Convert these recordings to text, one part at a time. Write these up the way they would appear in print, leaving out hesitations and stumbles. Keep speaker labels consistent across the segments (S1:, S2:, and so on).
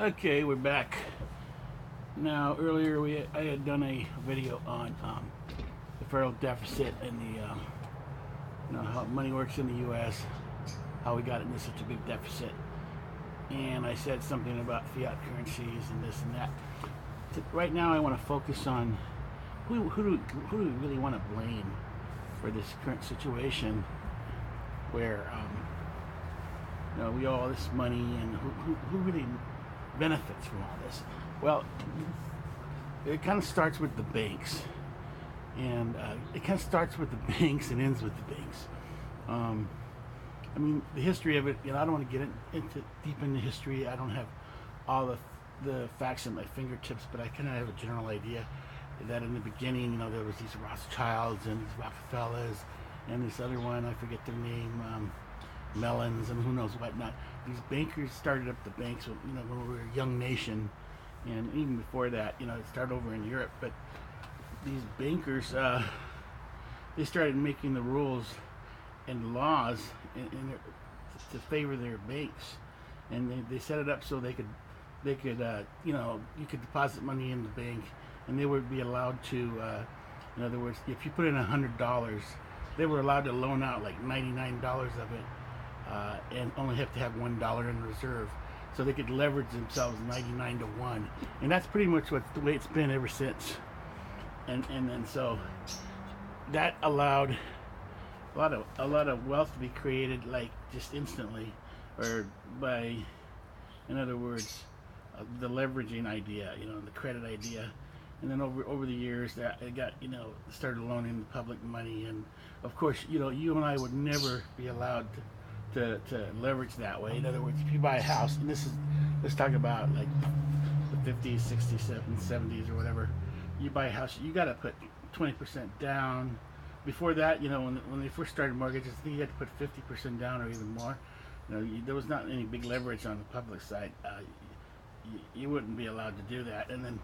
S1: Okay, we're back. Now, earlier I had done a video on the federal deficit and how money works in the U.S., how we got into such a big deficit, and I said something about fiat currencies and this and that. Right now, I want to focus on who do we really want to blame for this current situation, where we owe all this money, and who really benefits from all this? Well, it kind of starts with the banks, and it kind of starts with the banks and ends with the banks. I mean, the history of it. I don't want to get into deep into history. I don't have all the facts at my fingertips, but I kind of have a general idea that in the beginning, there was these Rothschilds and these Rockefellers and this other one, I forget their name, Mellons and who knows what not. These bankers started up the banks when we were a young nation, and even before that, it started over in Europe. But these bankers, they started making the rules and laws to favor their banks, and they set it up so they could you could deposit money in the bank, and they would be allowed to, in other words, if you put in $100, they were allowed to loan out like $99 of it. And only have to have $1 in reserve, so they could leverage themselves 99 to 1, and that's pretty much the way it's been ever since. And then so that allowed a lot of wealth to be created, like just instantly, or by, in other words, the leveraging idea, the credit idea. And then over the years, that it got started loaning the public money, and of course you and I would never be allowed to leverage that way. In other words, if you buy a house, and let's talk about like the 50s, 60s, 70s, or whatever, you buy a house, you got to put 20% down. Before that, when they first started mortgages, I think you had to put 50% down or even more. There was not any big leverage on the public side. You wouldn't be allowed to do that. And then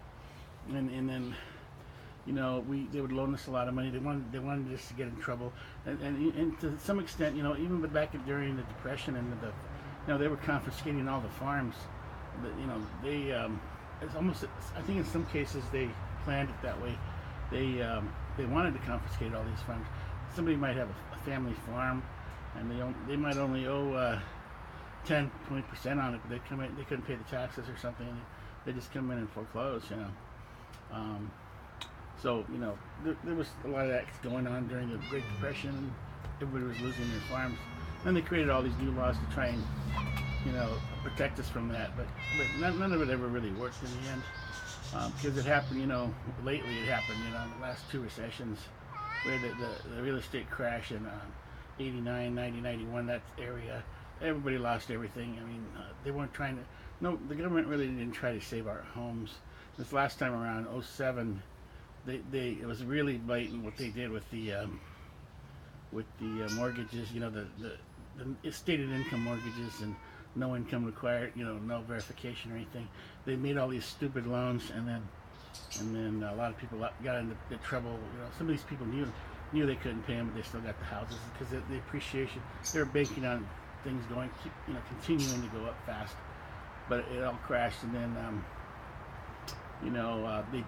S1: they would loan us a lot of money. They wanted us to get in trouble, and to some extent, even back during the Depression and they were confiscating all the farms. But, it's almost, I think in some cases they planned it that way. They wanted to confiscate all these farms. Somebody might have a family farm, and they might only owe 10-20% on it, but they couldn't pay the taxes or something, and they just come in and foreclose. So, there was a lot of that going on during the Great Depression. Everybody was losing their farms. And they created all these new laws to try and, protect us from that. But none of it ever really worked in the end. Because it happened, lately it happened, in the last two recessions, where the real estate crash in 89, 90, 91, that area, everybody lost everything. I mean, they weren't trying to, the government really didn't try to save our homes. This last time around, 07, it was really blatant what they did with the mortgages, the stated income mortgages, and no income required, no verification or anything. They made all these stupid loans, and then a lot of people got into trouble. Some of these people knew they couldn't pay them, but they still got the houses because the appreciation. They were banking on things continuing to go up fast, but it all crashed. And then they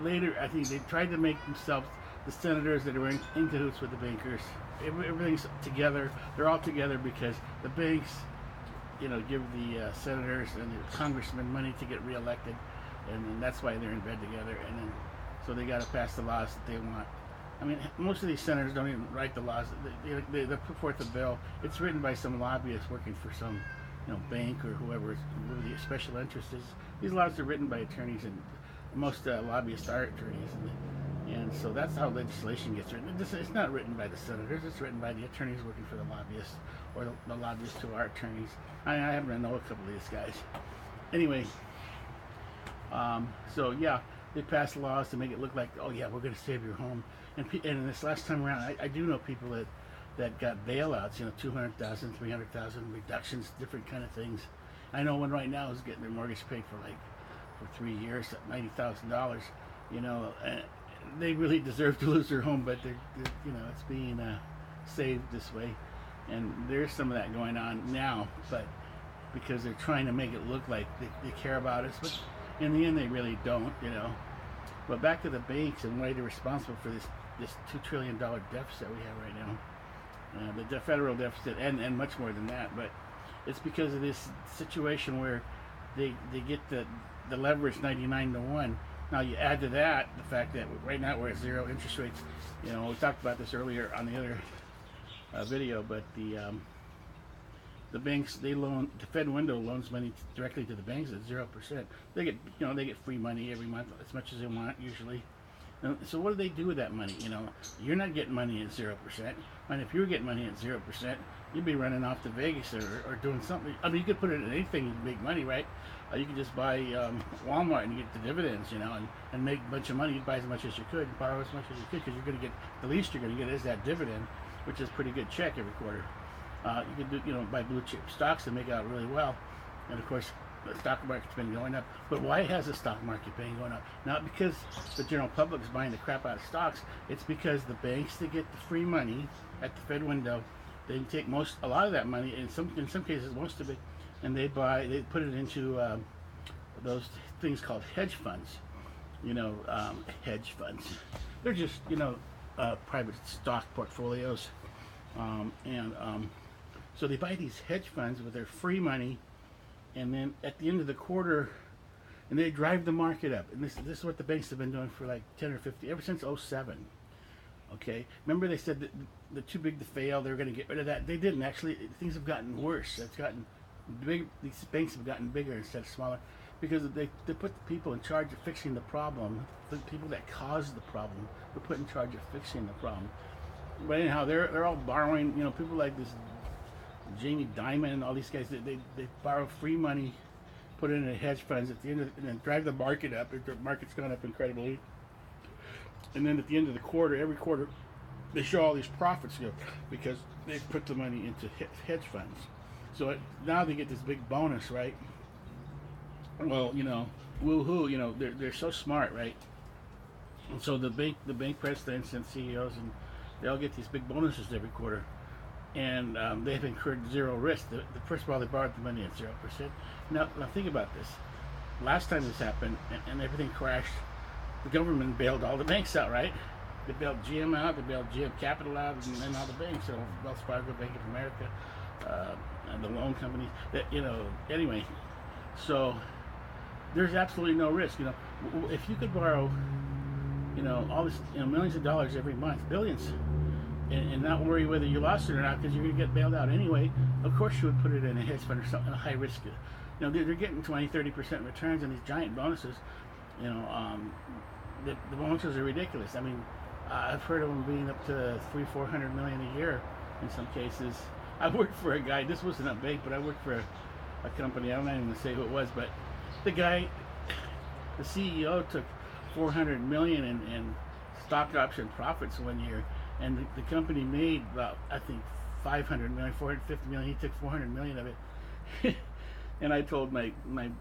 S1: later, I think they tried to make themselves the senators that were in cahoots with the bankers. Everything's together. They're all together because the banks, give the senators and the congressmen money to get reelected, and that's why they're in bed together. And then, so they got to pass the laws that they want. I mean, most of these senators don't even write the laws. They put forth a bill. It's written by some lobbyist working for some, bank or whoever the special interest is. These laws are written by attorneys, and most lobbyists are attorneys, and so that's how legislation gets written. It's not written by the senators. It's written by the attorneys working for the lobbyists, or the lobbyists who are attorneys. I happen to know a couple of these guys. Anyway, so yeah, they passed laws to make it look like, oh yeah, we're going to save your home. And this last time around, I do know people that got bailouts, $200,000, $300,000 reductions, different kind of things. I know one right now is getting their mortgage paid for 3 years at $90,000. They really deserve to lose their home, but they're it's being saved this way, and there's some of that going on now. But because they're trying to make it look like they care about us, but in the end they really don't, you know. But back to the banks and why they're responsible for this $2 trillion deficit we have right now, the federal deficit, and much more than that. But it's because of this situation where they get the leverage 99-1. Now you add to that the fact that right now we're at zero interest rates. You know, we talked about this earlier on the other video, but the banks, they loan, the Fed window loans money directly to the banks at 0%. They get, you know, they get free money every month, as much as they want usually. And so what do they do with that money? You know, you're not getting money at 0%. And if you were getting money at 0%, you'd be running off to Vegas or doing something. I mean, you could put it in anything and make money, right? You could just buy Walmart and get the dividends, you know, and make a bunch of money. You'd buy as much as you could, and borrow as much as you could, because you're going to get, the least you're going to get is that dividend, which is a pretty good check every quarter. You could do, you know, buy blue chip stocks and make out really well. And of course, the stock market's been going up. But why has the stock market been going up? Not because the general public is buying the crap out of stocks. It's because the banks that get the free money at the Fed window, they take a lot of that money, in some cases most of it, and they put it into those things called hedge funds. You know, hedge funds. They're just, you know, private stock portfolios, so they buy these hedge funds with their free money, and then at the end of the quarter, and they drive the market up. And this is what the banks have been doing for like 10 or 15, ever since '07. Okay, remember they said that they're too big to fail, they were going to get rid of that. They didn't. Actually, things have gotten worse. It's gotten big. These banks have gotten bigger instead of smaller, because they put the people in charge of fixing the problem. The people that caused the problem were put in charge of fixing the problem. But anyhow, they're all borrowing. You know, people like this Jamie Dimon and all these guys, they borrow free money, put it in hedge funds at the end and then drive the market up. The market's gone up incredibly. And then at the end of the quarter, every quarter, they show all these profits, you know, because they put the money into hedge funds. So now they get this big bonus, right? Well, you know, woohoo, you know, they're so smart, right? And so the bank presidents and CEOs, and they all get these big bonuses every quarter. And they've incurred zero risk. First of all, they borrowed the money at 0%. Now think about this. Last time this happened and everything crashed, the government bailed all the banks out, right? They bailed GM out, they bailed GM Capital out, and then all the banks, so Wells Fargo, Bank of America, and the loan companies. That, you know, anyway, so there's absolutely no risk. You know, if you could borrow, you know, all this, you know, millions of dollars every month, billions, and not worry whether you lost it or not, because you're going to get bailed out anyway, of course you would put it in a hedge fund or something, a high risk. You know, they're getting 20-30% returns on these giant bonuses. You know, the bonuses are ridiculous. I mean, I've heard of them being up to $300-400 million a year in some cases. I worked for a guy, this wasn't a bank, but I worked for a company, I'm not even going to say who it was, but the guy, the CEO took $400 million in stock option profits one year, and the company made about, I think, $500 million, $450 million. He took $400 million of it. And I told my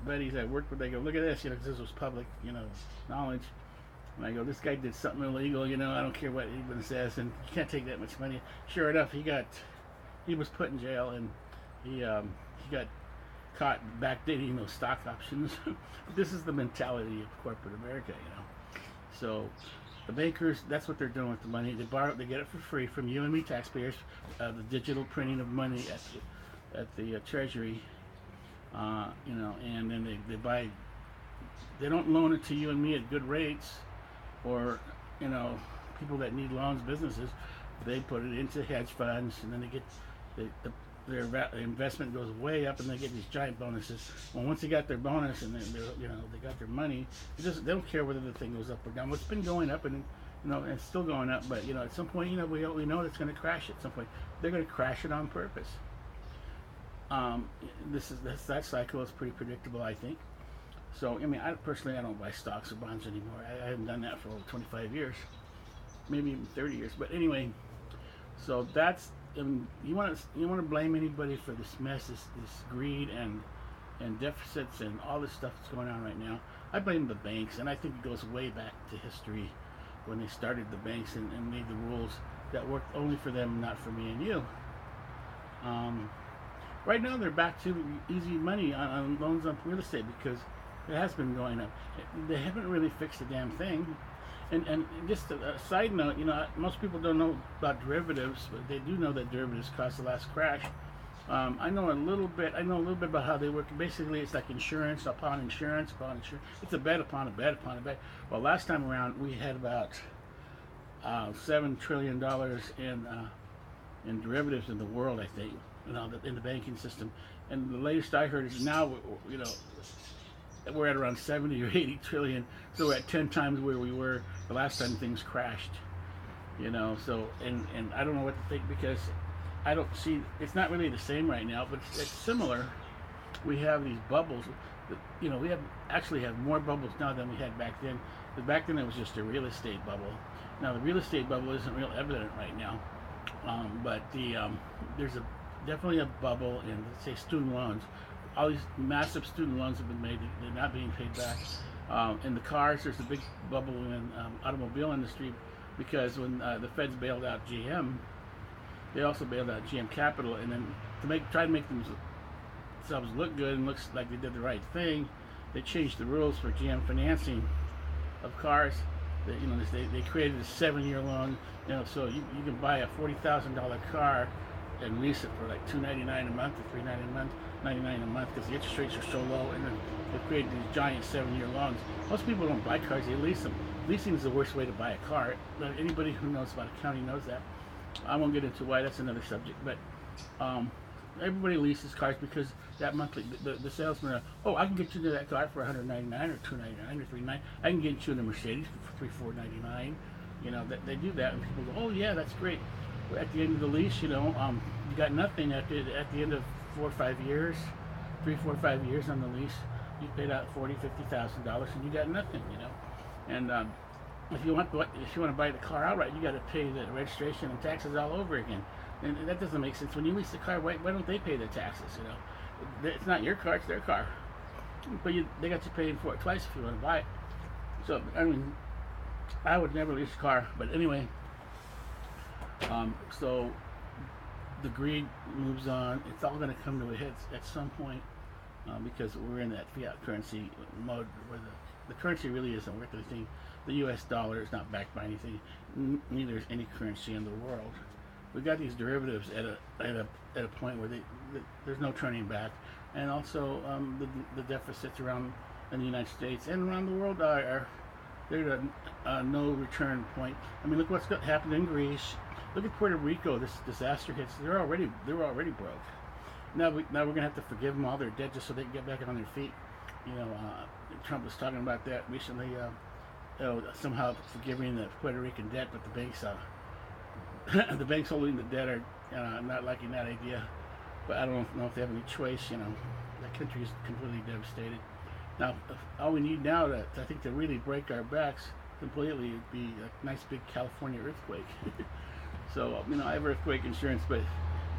S1: buddies I worked with, they go, look at this, you know, because this was public, you know, knowledge. And I go, this guy did something illegal, you know, I don't care what anyone says, and you can't take that much money. Sure enough, he was put in jail, and he got caught backdating those stock options. This is the mentality of corporate America, you know. So the bankers, that's what they're doing with the money. They get it for free from you and me taxpayers, the digital printing of money at the Treasury, you know, and then they don't loan it to you and me at good rates, or, you know, people that need loans, businesses. They put it into hedge funds, and then they get their investment goes way up, and they get these giant bonuses. Well, once they got their bonus and then you know, they got their money, they don't care whether the thing goes up or down. Well, it's been going up, and you know, it's still going up. But you know, at some point, you know, we know it's going to crash. At some point, they're going to crash it on purpose. That cycle is pretty predictable, I think. So I mean, I don't buy stocks or bonds anymore. I haven't done that for over 25 years, maybe even 30 years. But anyway, so that's. You want to blame anybody for this mess, this greed and deficits and all this stuff that's going on right now? I blame the banks, and I think it goes way back to history when they started the banks and made the rules that worked only for them, not for me and you. right now they're back to easy money on loans on real estate because it has been going up. They haven't really fixed a damn thing. And just a side note, most people don't know about derivatives, but they do know that derivatives caused the last crash. I know a little bit. I know a little bit about how they work. Basically, it's like insurance upon insurance upon insurance. It's a bet upon a bet upon a bet. Well, last time around we had about $7 trillion in derivatives in the world. I think, in the banking system. And the latest I heard is now, we're at around 70 or 80 trillion. So we're at 10 times where we were the last time things crashed. So and I don't know what to think because I don't see, it's not really the same right now, but it's similar. We have these bubbles. We have more bubbles now than we had back then. But back then it was just a real estate bubble. Now the real estate bubble isn't real evident right now, but there's definitely a bubble in, let's say, student loans. All these massive student loans have been made; they're not being paid back. In the cars, there's a big bubble in automobile industry because when the feds bailed out GM, they also bailed out GM Capital, and then try to make themselves look good and looks like they did the right thing, they changed the rules for GM financing of cars. They created a 7-year loan, so you can buy a $40,000 car and lease it for like $299 a month or $399 a month, $99 a month because the interest rates are so low, and then they've created these giant 7-year loans. Most people don't buy cars; they lease them. Leasing is the worst way to buy a car. Anybody who knows about accounting knows that. I won't get into why, that's another subject, but everybody leases cars because that monthly, the salesman, I can get you to that car for $199 or $299 or $399. I can get you in a Mercedes for $499. They do that, and people go, oh yeah, that's great. At the end of the lease, you got nothing at the end of 4 or 5 years, 3, 4, 5 years on the lease. You paid out $40,000-$50,000, and you got nothing. And if you want to buy the car outright, you got to pay the registration and taxes all over again, and that doesn't make sense. When you lease the car, why don't they pay the taxes? It's not your car; it's their car, but they got you paying for it twice if you want to buy it. So I would never lease a car, but anyway. So the greed moves on. It's all going to come to a head at some point because we're in that fiat currency mode where the currency really isn't worth anything. The U.S. dollar is not backed by anything. Neither is any currency in the world. We got these derivatives at a point where there's no turning back, and also the deficits around in the United States and around the world are they're at no return point. Look what's happened in Greece. Look at Puerto Rico. This disaster hits. They're already broke. Now we're gonna have to forgive them all their debt just so they can get back on their feet. Trump was talking about that recently. Somehow forgiving the Puerto Rican debt, but the banks holding the debt are not liking that idea. But I don't know if they have any choice. That country is completely devastated. Now, all we need now to really break our backs completely would be a nice big California earthquake. So, I have earthquake insurance, but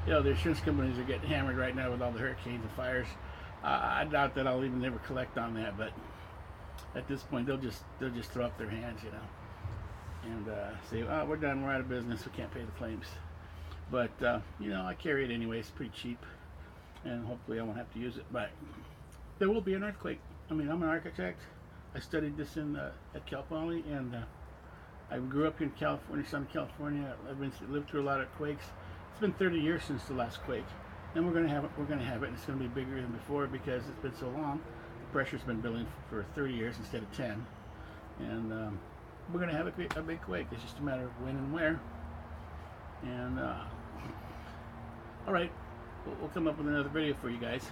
S1: the insurance companies are getting hammered right now with all the hurricanes and fires. I doubt that I'll even ever collect on that, but at this point they'll just throw up their hands, and say, "Oh, we're done. We're out of business. We can't pay the claims." But I carry it anyway. It's pretty cheap, and hopefully I won't have to use it. But there will be an earthquake. I'm an architect. I studied this at Cal Poly, and I grew up in California, Southern California. I've lived through a lot of quakes. It's been 30 years since the last quake, and we're gonna have it. And it's gonna be bigger than before because it's been so long. The pressure's been building for 30 years instead of 10, and we're gonna have a big quake. It's just a matter of when and where. And all right, we'll come up with another video for you guys.